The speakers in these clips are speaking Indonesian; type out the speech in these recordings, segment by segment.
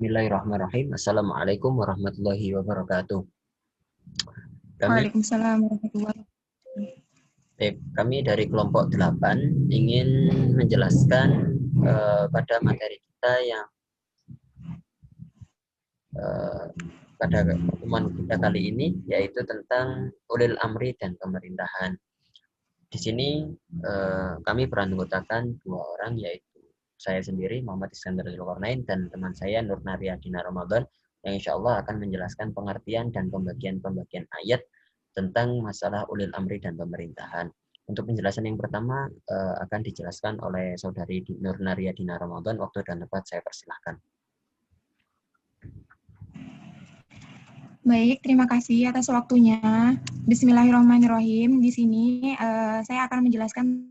Bismillahirrahmanirrahim. Assalamualaikum warahmatullahi wabarakatuh. Kami Waalaikumsalam warahmatullahi kami dari kelompok 8 ingin menjelaskan pada materi kita yang eh, pada pertemuan kita kali ini, yaitu tentang ulil amri dan pemerintahan. Di sini kami beranggotakan dua orang, yaitu saya sendiri Muhammad Iskandar Zulkarnain dan teman saya Nur Nariyadina Ramadan, yang insya Allah akan menjelaskan pengertian dan pembagian-pembagian ayat tentang masalah ulil amri dan pemerintahan. Untuk penjelasan yang pertama akan dijelaskan oleh saudari Nur Nariyadina Ramadan. Waktu dan tempat saya persilahkan. Baik, terima kasih atas waktunya. Bismillahirrahmanirrahim. Di sini saya akan menjelaskan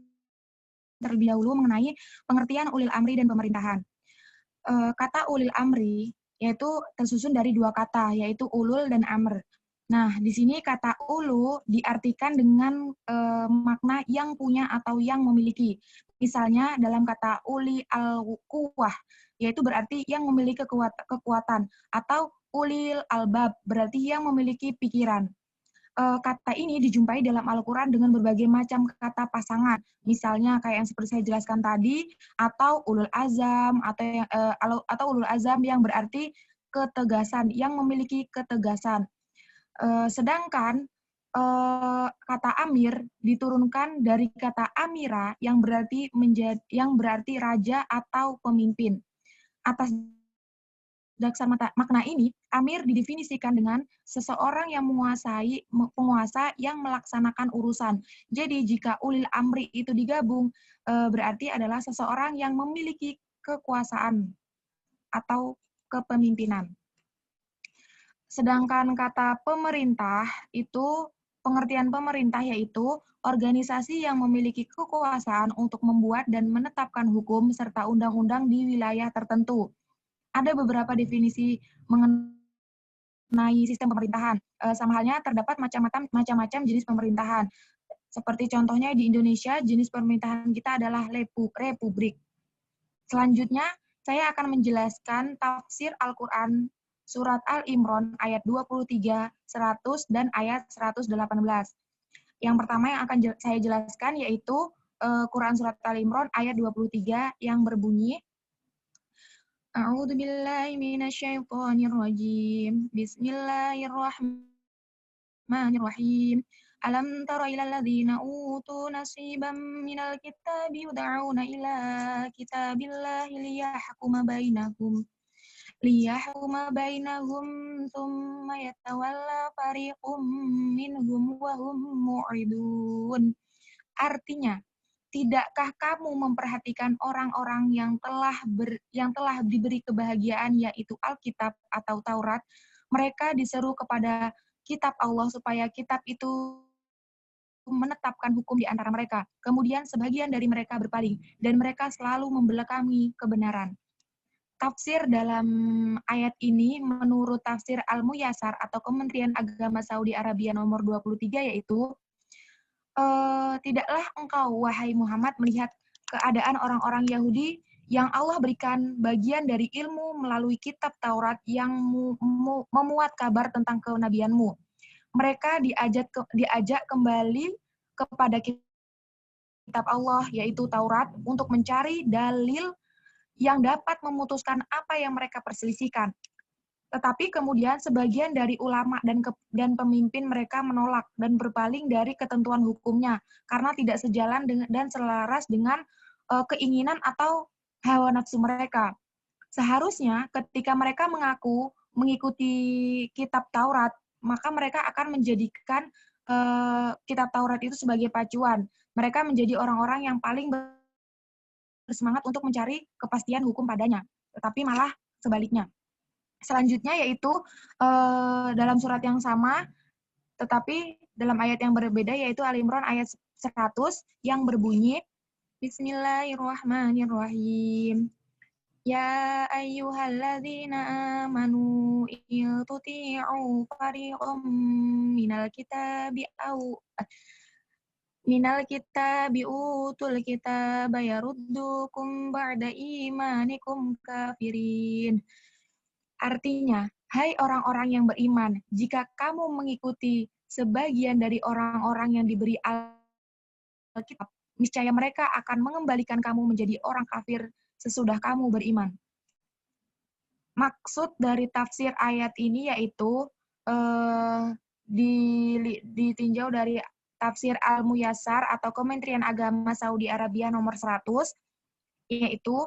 terlebih dahulu mengenai pengertian ulil amri dan pemerintahan. Kata ulil amri yaitu tersusun dari dua kata, yaitu ulul dan amr. Nah, di sini kata ulu diartikan dengan makna yang punya atau yang memiliki. Misalnya dalam kata uli al-quwah, yaitu berarti yang memiliki kekuatan, atau ulil albab, berarti yang memiliki pikiran. Kata ini dijumpai dalam Al-Quran dengan berbagai macam kata pasangan. Misalnya kayak yang seperti saya jelaskan tadi, atau ulul azam, atau ulul azam yang berarti ketegasan, yang memiliki ketegasan. Sedangkan kata amir diturunkan dari kata amira yang berarti raja atau pemimpin. Atas dasar makna ini, amir didefinisikan dengan seseorang yang penguasa yang melaksanakan urusan. Jadi jika ulil amri itu digabung, berarti adalah seseorang yang memiliki kekuasaan atau kepemimpinan. Sedangkan kata pemerintah itu, pengertian pemerintah yaitu organisasi yang memiliki kekuasaan untuk membuat dan menetapkan hukum serta undang-undang di wilayah tertentu. Ada beberapa definisi mengenai sistem pemerintahan. Sama halnya terdapat macam-macam jenis pemerintahan. Seperti contohnya di Indonesia, jenis pemerintahan kita adalah republik. Selanjutnya, saya akan menjelaskan tafsir Al-Quran surat Al-Imran ayat 23, 100, dan ayat 118. Yang pertama yang akan saya jelaskan yaitu Quran surat Al-Imran ayat 23 yang berbunyi, A'udzu billahi minasyaitonir rajim. Bismillahirrahmanirrahim. Alam tara ilal ladzina utu nasiban minal kitabi yud'auna ila kitabillahi liyahkuma bainahum thumma yatawalla fariqum minhum wa hum mu'ridun. Artinya, tidakkah kamu memperhatikan orang-orang yang telah diberi kebahagiaan, yaitu Alkitab atau Taurat? Mereka diseru kepada kitab Allah supaya kitab itu menetapkan hukum di antara mereka. Kemudian sebagian dari mereka berpaling, dan mereka selalu membelakangi kebenaran. Tafsir dalam ayat ini menurut tafsir Al-Muyassar atau Kementerian Agama Saudi Arabia nomor 23 yaitu, tidaklah engkau, wahai Muhammad, melihat keadaan orang-orang Yahudi yang Allah berikan bagian dari ilmu melalui kitab Taurat yang memuat kabar tentang kenabianmu. Mereka diajak kembali kepada kitab Allah, yaitu Taurat, untuk mencari dalil yang dapat memutuskan apa yang mereka perselisihkan. Tetapi kemudian sebagian dari ulama dan pemimpin mereka menolak dan berpaling dari ketentuan hukumnya karena tidak sejalan dan selaras dengan keinginan atau hawa nafsu mereka. Seharusnya ketika mereka mengaku mengikuti kitab Taurat, maka mereka akan menjadikan kitab Taurat itu sebagai pacuan. Mereka menjadi orang-orang yang paling bersemangat untuk mencari kepastian hukum padanya, tetapi malah sebaliknya. Selanjutnya yaitu dalam surat yang sama, tetapi dalam ayat yang berbeda, yaitu Al-Imran ayat 100 yang berbunyi, Bismillahirrahmanirrahim. Ya ayyuhalladzina amanu tuti'u fariqam minal kitabi utul kitaba yaruddukum ba'da imanikum kafirin. Artinya, hai orang-orang yang beriman, jika kamu mengikuti sebagian dari orang-orang yang diberi Alkitab, niscaya mereka akan mengembalikan kamu menjadi orang kafir sesudah kamu beriman. Maksud dari tafsir ayat ini yaitu ditinjau dari tafsir Al-Muyassar atau Kementerian Agama Saudi Arabia nomor 100, yaitu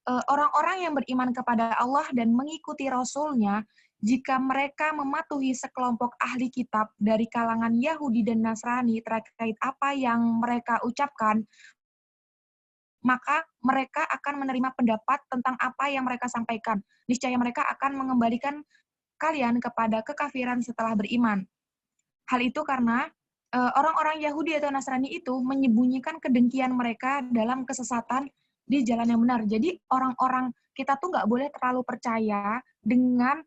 orang-orang yang beriman kepada Allah dan mengikuti Rasul-Nya, jika mereka mematuhi sekelompok ahli kitab dari kalangan Yahudi dan Nasrani terkait apa yang mereka ucapkan, maka mereka akan menerima pendapat tentang apa yang mereka sampaikan. Niscaya mereka akan mengembalikan kalian kepada kekafiran setelah beriman. Hal itu karena orang-orang Yahudi atau Nasrani itu menyembunyikan kedengkian mereka dalam kesesatan di jalan yang benar. Jadi orang-orang kita tuh nggak boleh terlalu percaya dengan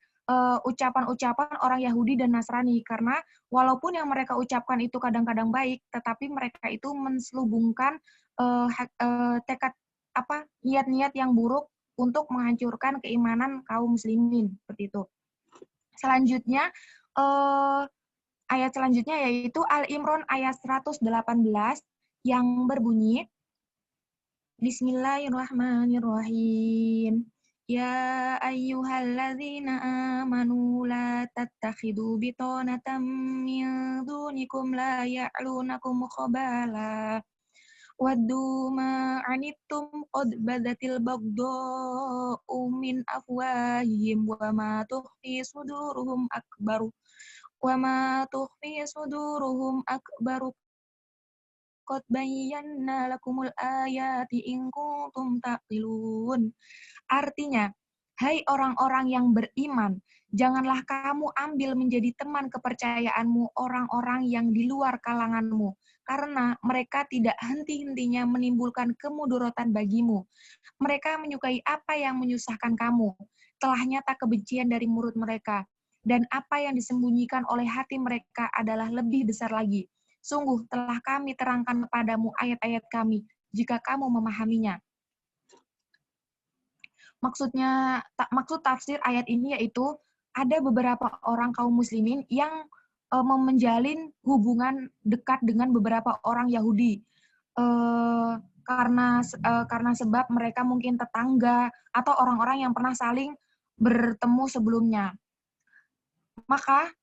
ucapan-ucapan orang Yahudi dan Nasrani, karena walaupun yang mereka ucapkan itu kadang-kadang baik, tetapi mereka itu menselubungkan tekad niat-niat yang buruk untuk menghancurkan keimanan kaum muslimin seperti itu. Selanjutnya ayat selanjutnya yaitu Al-Imran ayat 118 yang berbunyi, Bismillahirrahmanirrahim. Ya ayyuhalladzina amanu la tattakhidu bitanatan min dunikum la ya'lunakum khabala. Waddu ma anittum qad badatil baghdha'u min afwahihim wa ma tukhfi suduruhum akbaru qad bayyana lakumul ayati in kuntum taqilun. Artinya, hai orang-orang yang beriman, janganlah kamu ambil menjadi teman kepercayaanmu orang-orang yang di luar kalanganmu, karena mereka tidak henti-hentinya menimbulkan kemudorotan bagimu. Mereka menyukai apa yang menyusahkan kamu, telah nyata kebencian dari mulut mereka, dan apa yang disembunyikan oleh hati mereka adalah lebih besar lagi. Sungguh telah kami terangkan kepadamu ayat-ayat kami, jika kamu memahaminya. Maksud tafsir ayat ini yaitu ada beberapa orang kaum muslimin yang menjalin hubungan dekat dengan beberapa orang Yahudi karena sebab mereka mungkin tetangga atau orang-orang yang pernah saling bertemu sebelumnya. Maka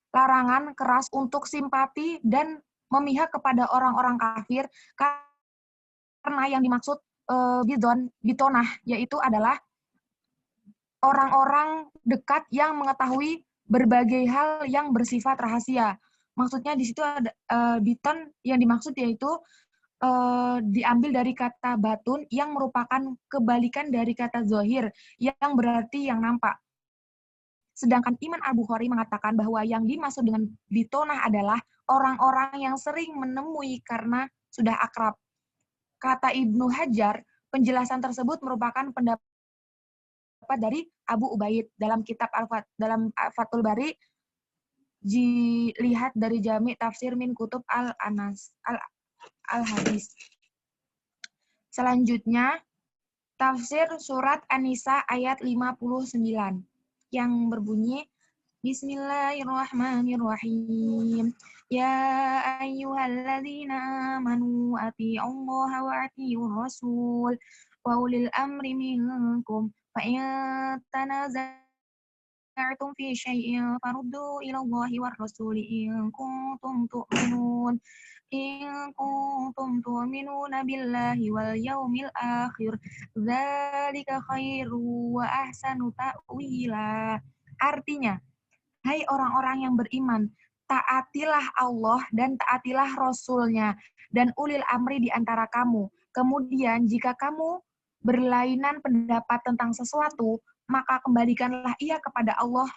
larangan keras untuk simpati dan memihak kepada orang-orang kafir, karena yang dimaksud bitonah yaitu adalah orang-orang dekat yang mengetahui berbagai hal yang bersifat rahasia. Maksudnya di situ ada biton yang dimaksud yaitu diambil dari kata batun yang merupakan kebalikan dari kata zohir yang berarti yang nampak. Sedangkan Imam Al-Bukhari mengatakan bahwa yang dimaksud dengan bitonah adalah orang-orang yang sering menemui karena sudah akrab. Kata Ibnu Hajar, penjelasan tersebut merupakan pendapat dari Abu Ubaid dalam kitab dalam Fathul Bari, dilihat dari Jami' Tafsir min Kutub Al-Hadis. Selanjutnya, tafsir surat An-Nisa ayat 59 yang berbunyi, Bismillahirrahmanirrahim. Ya ayyuhalladzina amanu ati'ullaha wa ati'ur rasul wa ulil amri minkum fa in tanaza'tum fi syai'in faruddu ila Allahi war rasuli in kuntum tu'minuna billahi wal yaumil akhir dzalika khairu wa ahsanu ta'wila. Artinya, hai orang-orang yang beriman, taatilah Allah dan taatilah Rasul-Nya dan ulil amri di antara kamu. Kemudian jika kamu berlainan pendapat tentang sesuatu, maka kembalikanlah ia kepada Allah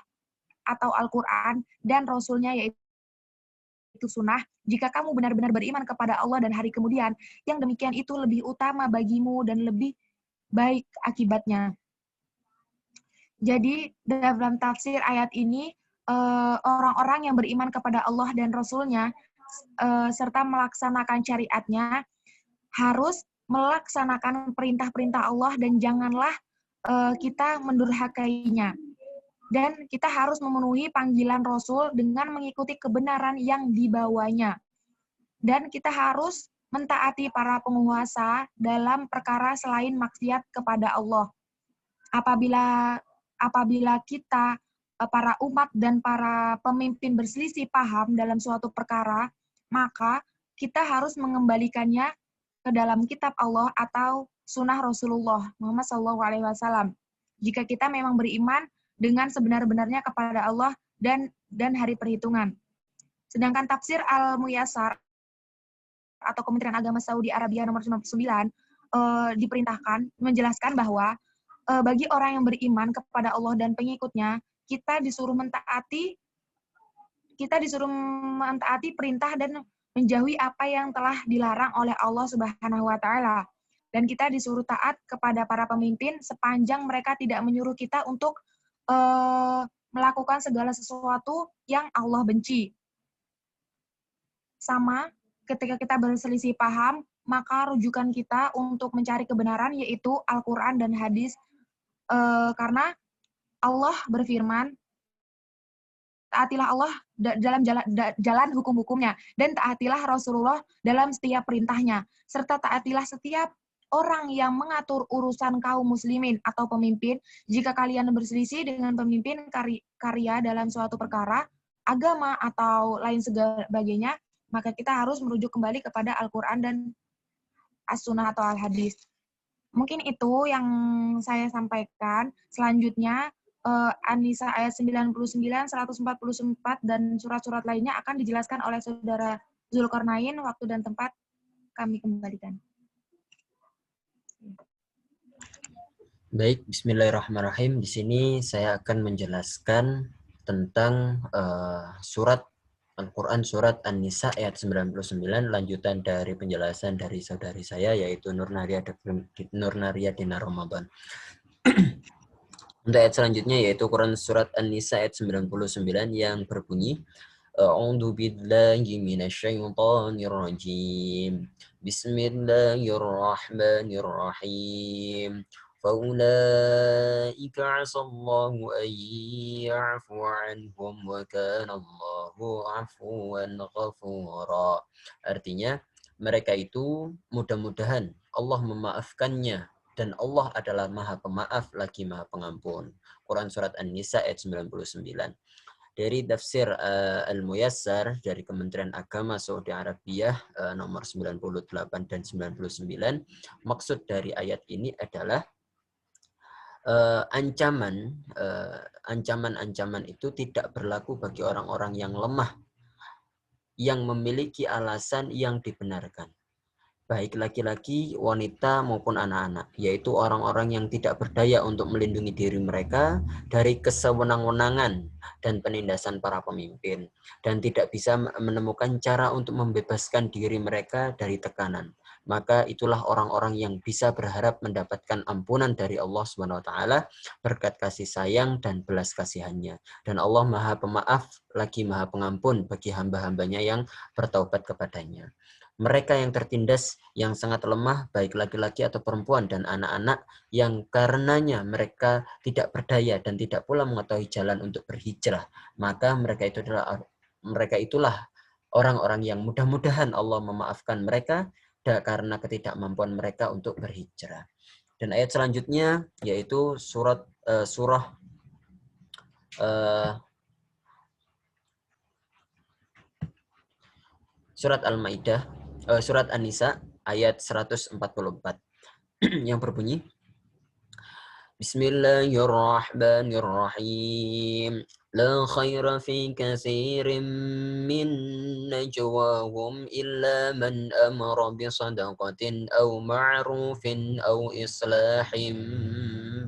atau Al-Quran dan Rasul-Nya yaitu sunnah. Jika kamu benar-benar beriman kepada Allah dan hari kemudian, yang demikian itu lebih utama bagimu dan lebih baik akibatnya. Jadi dalam tafsir ayat ini, orang-orang yang beriman kepada Allah dan Rasul-Nya serta melaksanakan syariatnya harus melaksanakan perintah-perintah Allah dan janganlah kita mendurhakainya. Dan kita harus memenuhi panggilan Rasul dengan mengikuti kebenaran yang dibawanya. Dan kita harus mentaati para penguasa dalam perkara selain maksiat kepada Allah. Apabila kita, para umat dan para pemimpin berselisih paham dalam suatu perkara, maka kita harus mengembalikannya ke dalam kitab Allah atau sunnah Rasulullah Muhammad SAW. Jika kita memang beriman dengan sebenar-benarnya kepada Allah dan hari perhitungan. Sedangkan tafsir Al-Muyassar atau Kementerian Agama Saudi Arabia nomor 99 diperintahkan menjelaskan bahwa bagi orang yang beriman kepada Allah dan pengikutnya, kita disuruh mentaati perintah dan menjauhi apa yang telah dilarang oleh Allah Subhanahu wa taala. Dan kita disuruh taat kepada para pemimpin sepanjang mereka tidak menyuruh kita untuk melakukan segala sesuatu yang Allah benci. Sama, ketika kita berselisih paham, maka rujukan kita untuk mencari kebenaran yaitu Al-Quran dan hadis. Karena Allah berfirman, taatilah Allah dalam jalan hukum-hukumnya, dan taatilah Rasulullah dalam setiap perintahnya, serta taatilah setiap orang yang mengatur urusan kaum muslimin atau pemimpin. Jika kalian berselisih dengan pemimpin karya dalam suatu perkara, agama atau lain sebagainya, maka kita harus merujuk kembali kepada Al-Quran dan As-Sunnah atau Al-Hadis. Mungkin itu yang saya sampaikan. Selanjutnya, An-Nisa ayat 99, 144, dan surat-surat lainnya akan dijelaskan oleh Saudara Zulkarnain. Waktu dan tempat kami kembalikan. Baik, bismillahirrahmanirrahim. Di sini saya akan menjelaskan tentang surat Al-Quran, surat An-Nisa ayat 99, lanjutan dari penjelasan dari saudari saya, yaitu Nur Naria Dina Ramadan. Untuk ayat selanjutnya, yaitu Quran surat An-Nisa ayat 99 yang berbunyi, A'udzu billahi minasyaitonir rajim. Bismillahirrahmanirrahim. فَأُولَٰئِكَ عَسَى اللَّهُ أَن يَعْفُوَ عَنْهُمْ وَكَانَ اللَّهُ عَفُوًّا غَفُورًا. Artinya, mereka itu mudah-mudahan Allah memaafkannya, dan Allah adalah Maha Pemaaf lagi Maha Pengampun. Quran surat An-Nisa ayat 99. Dari tafsir Al-Muyassar dari Kementerian Agama Saudi Arabia nomor 98 dan 99, maksud dari ayat ini adalah ancaman itu tidak berlaku bagi orang-orang yang lemah, yang memiliki alasan yang dibenarkan, baik laki-laki, wanita, maupun anak-anak, yaitu orang-orang yang tidak berdaya untuk melindungi diri mereka dari kesewenang-wenangan dan penindasan para pemimpin, dan tidak bisa menemukan cara untuk membebaskan diri mereka dari tekanan. Maka itulah orang-orang yang bisa berharap mendapatkan ampunan dari Allah SWT berkat kasih sayang dan belas kasihannya. Dan Allah Maha Pemaaf lagi Maha Pengampun bagi hamba-hambanya yang bertaubat kepadanya. Mereka yang tertindas, yang sangat lemah, baik laki-laki atau perempuan dan anak-anak, yang karenanya mereka tidak berdaya dan tidak pula mengetahui jalan untuk berhijrah, maka mereka itulah orang-orang yang mudah-mudahan Allah memaafkan mereka karena ketidakmampuan mereka untuk berhijrah. Dan ayat selanjutnya yaitu surah Al-Maidah, surat An-Nisa ayat 144 yang berbunyi, Bismillahirrahmanirrahim. La khaira fi katsirin min najwahum illa man amara bi sadaqatin aw ma'rufin aw islahin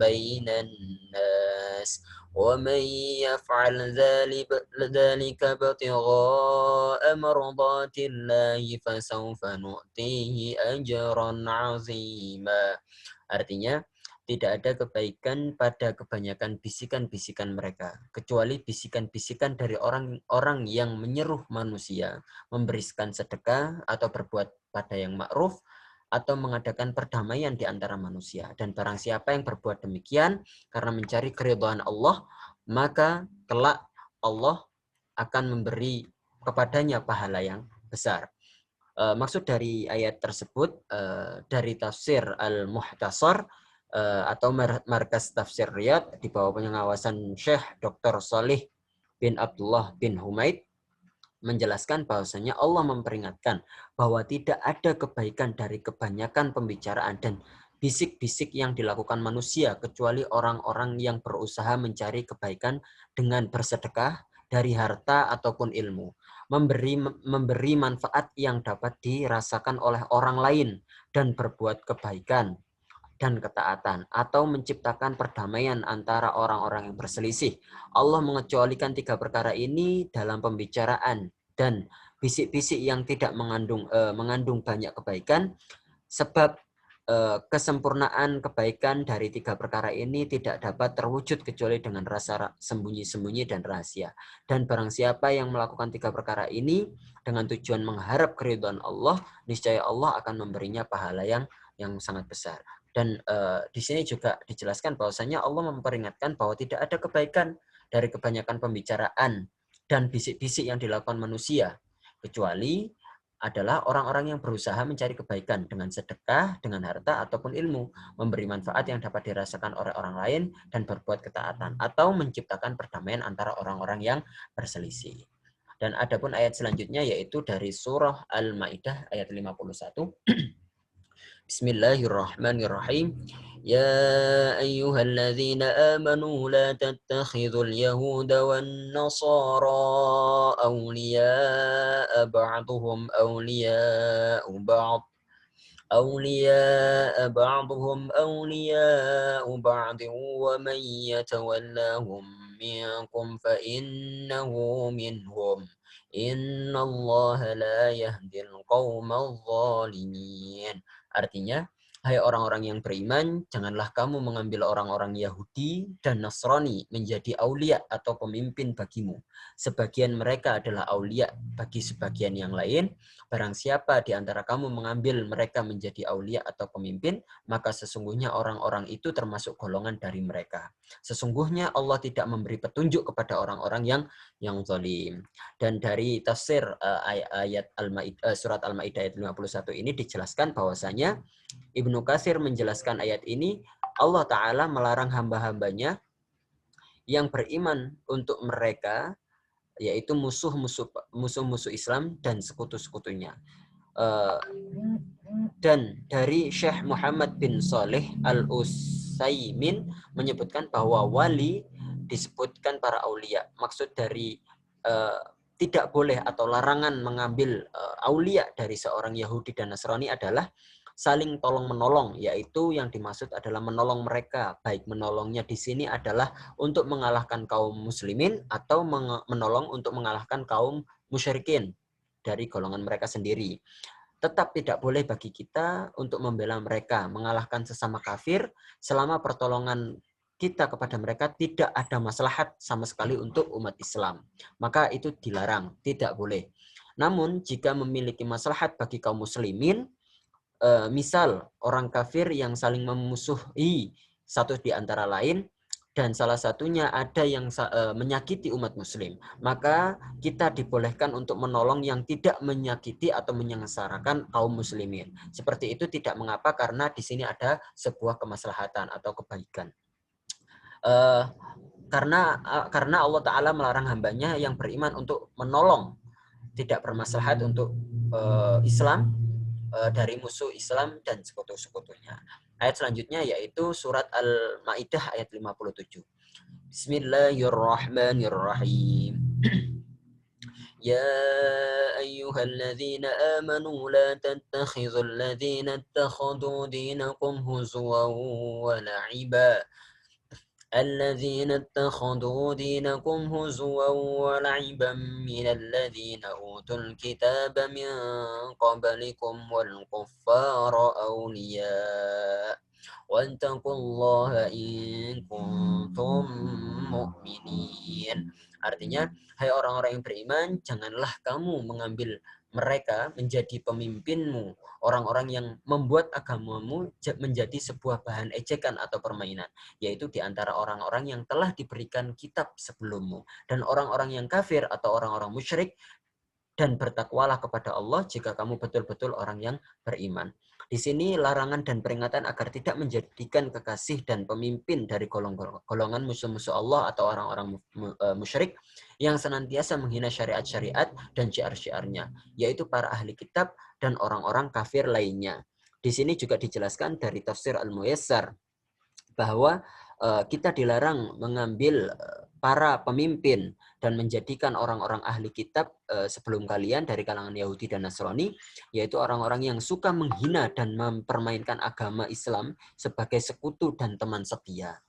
bainan nas. ومن يفعل ذلك ابتغاء مرضات الله فسوف نؤتيه أجرا عظيما. Artinya, tidak ada kebaikan pada kebanyakan bisikan-bisikan mereka, kecuali bisikan-bisikan dari orang-orang yang menyeru manusia memberikan sedekah atau berbuat pada yang ma'ruf atau mengadakan perdamaian di antara manusia. Dan barang siapa yang berbuat demikian karena mencari keridhaan Allah, maka kelak Allah akan memberi kepadanya pahala yang besar. Maksud dari ayat tersebut dari tafsir Al-Muhtasar atau Markas Tafsir Riyadh di bawah pengawasan Syekh Dr. Salih bin Abdullah bin Humaid menjelaskan bahwasanya Allah memperingatkan bahwa tidak ada kebaikan dari kebanyakan pembicaraan dan bisik-bisik yang dilakukan manusia kecuali orang-orang yang berusaha mencari kebaikan dengan bersedekah dari harta ataupun ilmu, memberi manfaat yang dapat dirasakan oleh orang lain dan berbuat kebaikan dan ketaatan, atau menciptakan perdamaian antara orang-orang yang berselisih. Allah mengecualikan 3 perkara ini dalam pembicaraan dan bisik-bisik yang tidak mengandung banyak kebaikan, sebab kesempurnaan kebaikan dari 3 perkara ini tidak dapat terwujud kecuali dengan rasa sembunyi-sembunyi dan rahasia. Dan barang siapa yang melakukan 3 perkara ini dengan tujuan mengharap keridhaan Allah, niscaya Allah akan memberinya pahala yang sangat besar. Dan di sini juga dijelaskan bahwasanya Allah memperingatkan bahwa tidak ada kebaikan dari kebanyakan pembicaraan dan bisik-bisik yang dilakukan manusia, kecuali adalah orang-orang yang berusaha mencari kebaikan dengan sedekah, dengan harta, ataupun ilmu, memberi manfaat yang dapat dirasakan oleh orang lain, dan berbuat ketaatan, atau menciptakan perdamaian antara orang-orang yang berselisih. Dan adapun ayat selanjutnya yaitu dari surah Al-Maidah ayat 51. Bismillahirrahmanirrahim. Ya ayyuhalladzina amanu la tattakhidhul yahuda wan nasara awliya'a ba'duhum awliya'u ba'd wa man yatawallahum minkum fa innahu minhum. Innallaha la yahdil qaumal zalimin. Artinya, hai orang-orang yang beriman, janganlah kamu mengambil orang-orang Yahudi dan Nasrani menjadi aulia atau pemimpin bagimu. Sebagian mereka adalah aulia bagi sebagian yang lain. Barang siapa di antara kamu mengambil mereka menjadi aulia atau pemimpin, maka sesungguhnya orang-orang itu termasuk golongan dari mereka. Sesungguhnya Allah tidak memberi petunjuk kepada orang-orang yang zalim. Dan dari tafsir ayat surat Al-Maidah ayat 51 ini dijelaskan bahwasanya Ibnu Katsir menjelaskan ayat ini, Allah Ta'ala melarang hamba-hambanya yang beriman untuk mereka, yaitu musuh-musuh Islam dan sekutu-sekutunya. Dan dari Syekh Muhammad bin Saleh Al-Utsaimin menyebutkan bahwa wali disebutkan para aulia. Maksud dari tidak boleh atau larangan mengambil aulia dari seorang Yahudi dan Nasrani adalah saling tolong-menolong, yaitu yang dimaksud adalah menolong mereka. Baik menolongnya di sini adalah untuk mengalahkan kaum muslimin atau menolong untuk mengalahkan kaum musyrikin dari golongan mereka sendiri. Tetap tidak boleh bagi kita untuk membela mereka, mengalahkan sesama kafir selama pertolongan kita kepada mereka tidak ada maslahat sama sekali untuk umat Islam. Maka itu dilarang, tidak boleh. Namun jika memiliki maslahat bagi kaum muslimin, misal orang kafir yang saling memusuhi satu di antara lain, dan salah satunya ada yang menyakiti umat muslim, maka kita dibolehkan untuk menolong yang tidak menyakiti atau menyengsarakan kaum muslimin. Seperti itu tidak mengapa karena di sini ada sebuah kemaslahatan atau kebaikan. Karena Allah Ta'ala melarang hambanya yang beriman untuk menolong, tidak bermaslahat untuk Islam dari musuh Islam dan sekutu-sekutunya. Ayat selanjutnya yaitu surat Al-Maidah ayat 57. Bismillahirrahmanirrahim. يا أيها الذين آمنوا لا تتخذوا الذين اتخذوا دينكم هزوا ولعبا من الذين أوتوا الكتاب من قبلكم والكفار أولياء واتقوا الله إن كنتم مؤمنين. Artinya, hai orang-orang yang beriman, janganlah kamu mengambil mereka menjadi pemimpinmu, orang-orang yang membuat agamamu menjadi sebuah bahan ejekan atau permainan, yaitu di antara orang-orang yang telah diberikan kitab sebelummu, dan orang-orang yang kafir atau orang-orang musyrik, dan bertakwalah kepada Allah jika kamu betul-betul orang yang beriman. Di sini larangan dan peringatan agar tidak menjadikan kekasih dan pemimpin dari golongan musuh-musuh Allah atau orang-orang musyrik yang senantiasa menghina syariat-syariat dan syiar-syiarnya, yaitu para ahli kitab dan orang-orang kafir lainnya. Di sini juga dijelaskan dari tafsir Al-Muyassar bahwa kita dilarang mengambil para pemimpin dan menjadikan orang-orang ahli kitab sebelum kalian dari kalangan Yahudi dan Nasrani, yaitu orang-orang yang suka menghina dan mempermainkan agama Islam sebagai sekutu dan teman setia.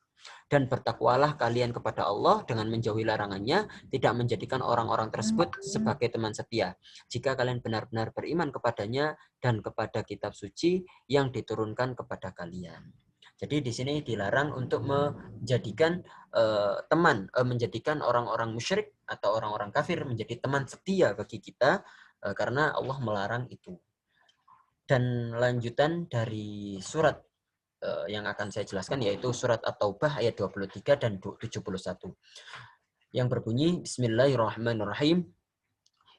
Dan bertakwalah kalian kepada Allah dengan menjauhi larangannya, tidak menjadikan orang-orang tersebut sebagai teman setia. Jika kalian benar-benar beriman kepadanya dan kepada kitab suci yang diturunkan kepada kalian. Jadi di sini dilarang untuk menjadikan menjadikan orang-orang musyrik atau orang-orang kafir menjadi teman setia bagi kita, karena Allah melarang itu. Dan lanjutan dari surat yang akan saya jelaskan yaitu surat At-Taubah ayat 23 dan 71 yang berbunyi Bismillahirrahmanirrahim.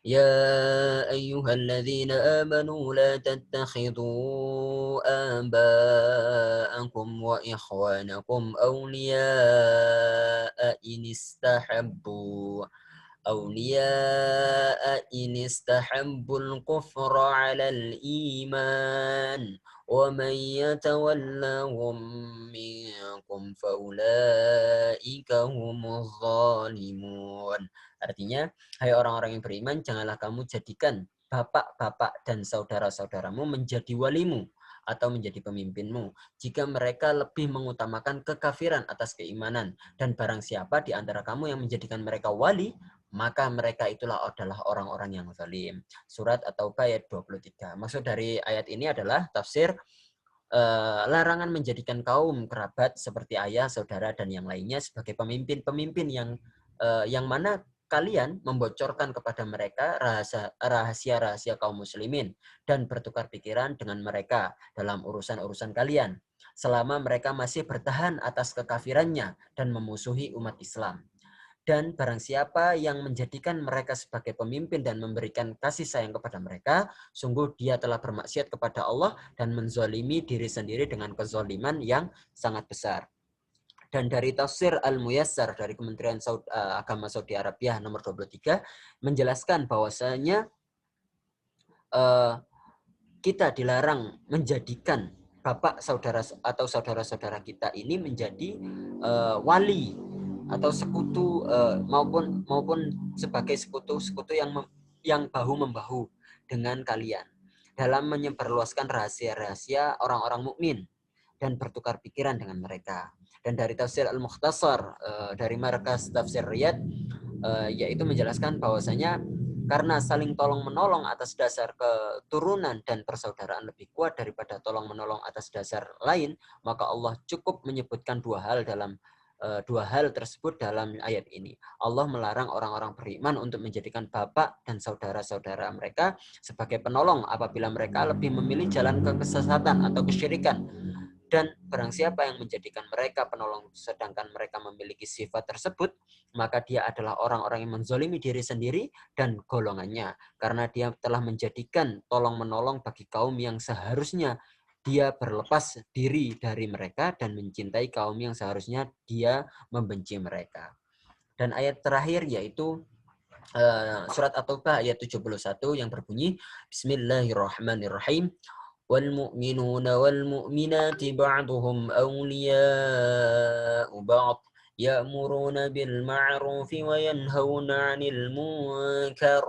يا أيها الذين آمنوا لا تتخذوا آباءكم وإخوانكم أولياء إن استحبوا الكفر على الإيمان ومن يتولهم منكم فأولئك هم الظالمون. Artinya, hai orang-orang yang beriman, janganlah kamu jadikan bapak-bapak dan saudara-saudaramu menjadi walimu atau menjadi pemimpinmu jika mereka lebih mengutamakan kekafiran atas keimanan, dan barang siapa di antara kamu yang menjadikan mereka wali, maka mereka itulah adalah orang-orang yang zalim. Surat At-Taubah ayat 23. Maksud dari ayat ini adalah tafsir larangan menjadikan kaum kerabat seperti ayah, saudara, dan yang lainnya sebagai pemimpin-pemimpin yang mana kalian membocorkan kepada mereka rahasia-rahasia kaum muslimin dan bertukar pikiran dengan mereka dalam urusan-urusan kalian selama mereka masih bertahan atas kekafirannya dan memusuhi umat Islam. Dan barang siapa yang menjadikan mereka sebagai pemimpin dan memberikan kasih sayang kepada mereka, sungguh dia telah bermaksiat kepada Allah dan menzalimi diri sendiri dengan kezaliman yang sangat besar. Dan dari tafsir Al-Muyassar dari Kementerian Agama Saudi Arabia nomor 23 menjelaskan bahwasanya kita dilarang menjadikan bapak saudara atau saudara-saudara kita ini menjadi wali atau sekutu maupun sebagai sekutu yang bahu membahu dengan kalian dalam menyebarluaskan rahasia-rahasia orang-orang mukmin dan bertukar pikiran dengan mereka. Dan dari tafsir Al-Mukhtasar dari Markas Tafsir Riyadh yaitu menjelaskan bahwasanya karena saling tolong-menolong atas dasar keturunan dan persaudaraan lebih kuat daripada tolong-menolong atas dasar lain, maka Allah cukup menyebutkan dua hal tersebut dalam ayat ini. Allah melarang orang-orang beriman untuk menjadikan bapak dan saudara-saudara mereka sebagai penolong apabila mereka lebih memilih jalan kesesatan atau kesyirikan. Dan barang siapa yang menjadikan mereka penolong sedangkan mereka memiliki sifat tersebut, maka dia adalah orang-orang yang menzalimi diri sendiri dan golongannya, karena dia telah menjadikan tolong-menolong bagi kaum yang seharusnya dia berlepas diri dari mereka dan mencintai kaum yang seharusnya dia membenci mereka. Dan ayat terakhir yaitu surat At-Taubah ayat 71 yang berbunyi Bismillahirrahmanirrahim. والمؤمنون والمؤمنات بعضهم أولياء بعض يأمرون بالمعروف وينهون عن المنكر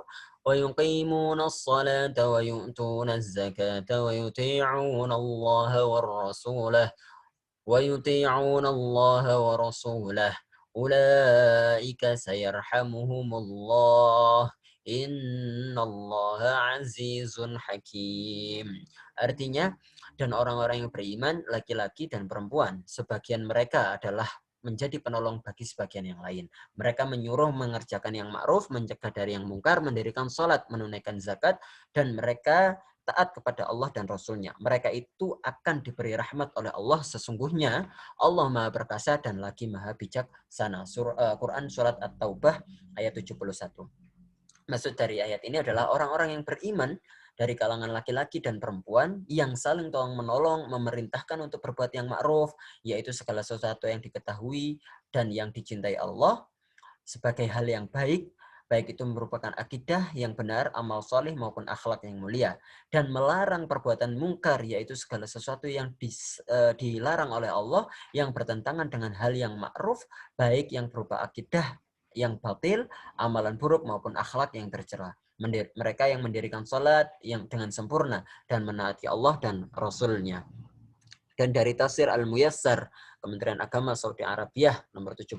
ويقيمون الصلاة ويؤتون الزكاة ويطيعون الله ورسوله أولئك سيرحمهم الله Innallaha azizun hakim. Artinya, dan orang-orang yang beriman, laki-laki dan perempuan, sebagian mereka adalah menjadi penolong bagi sebagian yang lain. Mereka menyuruh mengerjakan yang ma'ruf, mencegah dari yang mungkar, mendirikan sholat, menunaikan zakat, dan mereka taat kepada Allah dan Rasul-Nya. Mereka itu akan diberi rahmat oleh Allah. Sesungguhnya Allah Maha Perkasa dan lagi Maha Bijaksana. Quran Surat At-Taubah ayat 71. Maksud dari ayat ini adalah orang-orang yang beriman dari kalangan laki-laki dan perempuan yang saling tolong-menolong, memerintahkan untuk berbuat yang ma'ruf, yaitu segala sesuatu yang diketahui dan yang dicintai Allah sebagai hal yang baik, baik itu merupakan akidah yang benar, amal soleh maupun akhlak yang mulia, dan melarang perbuatan mungkar, yaitu segala sesuatu yang dilarang oleh Allah yang bertentangan dengan hal yang ma'ruf, baik yang berupa akidah yang batil, amalan buruk maupun akhlak yang tercela. Mereka yang mendirikan salat yang dengan sempurna dan menaati Allah dan Rasul-Nya. Dan dari Tafsir Al-Muyassar Kementerian Agama Saudi Arabia nomor 71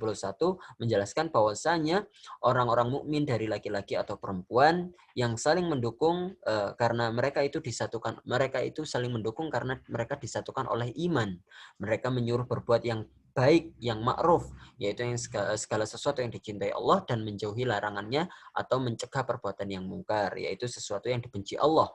menjelaskan bahwasanya orang-orang mukmin dari laki-laki atau perempuan yang saling mendukung karena mereka itu saling mendukung karena mereka disatukan oleh iman. Mereka menyuruh berbuat yang baik, yang ma'ruf, yaitu yang segala sesuatu yang dicintai Allah dan menjauhi larangannya atau mencegah perbuatan yang mungkar, yaitu sesuatu yang dibenci Allah.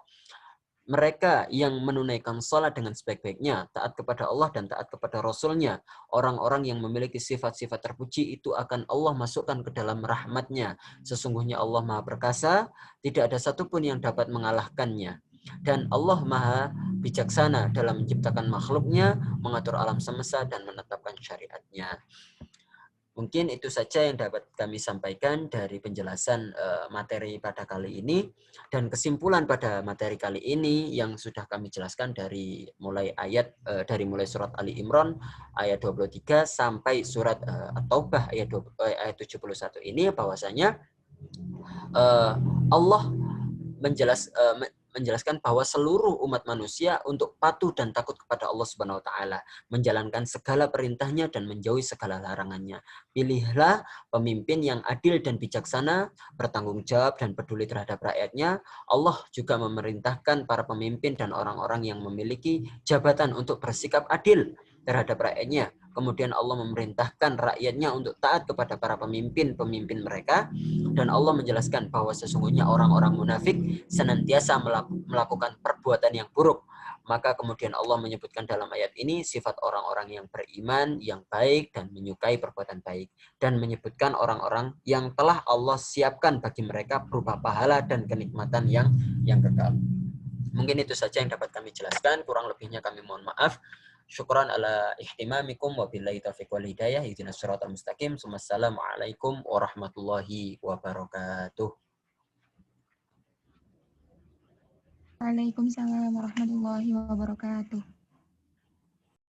Mereka yang menunaikan salat dengan sebaik-baiknya, taat kepada Allah dan taat kepada Rasul-Nya, orang-orang yang memiliki sifat-sifat terpuji itu akan Allah masukkan ke dalam rahmat-Nya. Sesungguhnya Allah Maha Perkasa, tidak ada satupun yang dapat mengalahkannya. Dan Allah Maha Bijaksana dalam menciptakan makhluknya, mengatur alam semesta dan menetapkan syariat-Nya. Mungkin itu saja yang dapat kami sampaikan dari penjelasan materi pada kali ini. Dan kesimpulan pada materi kali ini yang sudah kami jelaskan dari mulai surat Ali Imran ayat 23 sampai surat At-Taubah ayat 71 ini, bahwasanya Allah menjelaskan bahwa seluruh umat manusia untuk patuh dan takut kepada Allah Subhanahu wa taala, menjalankan segala perintahnya dan menjauhi segala larangannya. Pilihlah pemimpin yang adil dan bijaksana, bertanggung jawab dan peduli terhadap rakyatnya. Allah juga memerintahkan para pemimpin dan orang-orang yang memiliki jabatan untuk bersikap adil terhadap rakyatnya. Kemudian Allah memerintahkan rakyatnya untuk taat kepada para pemimpin mereka. Dan Allah menjelaskan bahwa sesungguhnya orang-orang munafik senantiasa melakukan perbuatan yang buruk. Maka kemudian Allah menyebutkan dalam ayat ini sifat orang-orang yang beriman, yang baik, dan menyukai perbuatan baik. Dan menyebutkan orang-orang yang telah Allah siapkan bagi mereka berupa pahala dan kenikmatan yang kekal. Mungkin itu saja yang dapat kami jelaskan. Kurang lebihnya kami mohon maaf. Syukran ala ihtimamikum wa billahi taufiq wal hidayah. Ihdinas siratal mustaqim. Wassalamualaikum warahmatullahi wabarakatuh. Waalaikumsalam warahmatullahi wabarakatuh.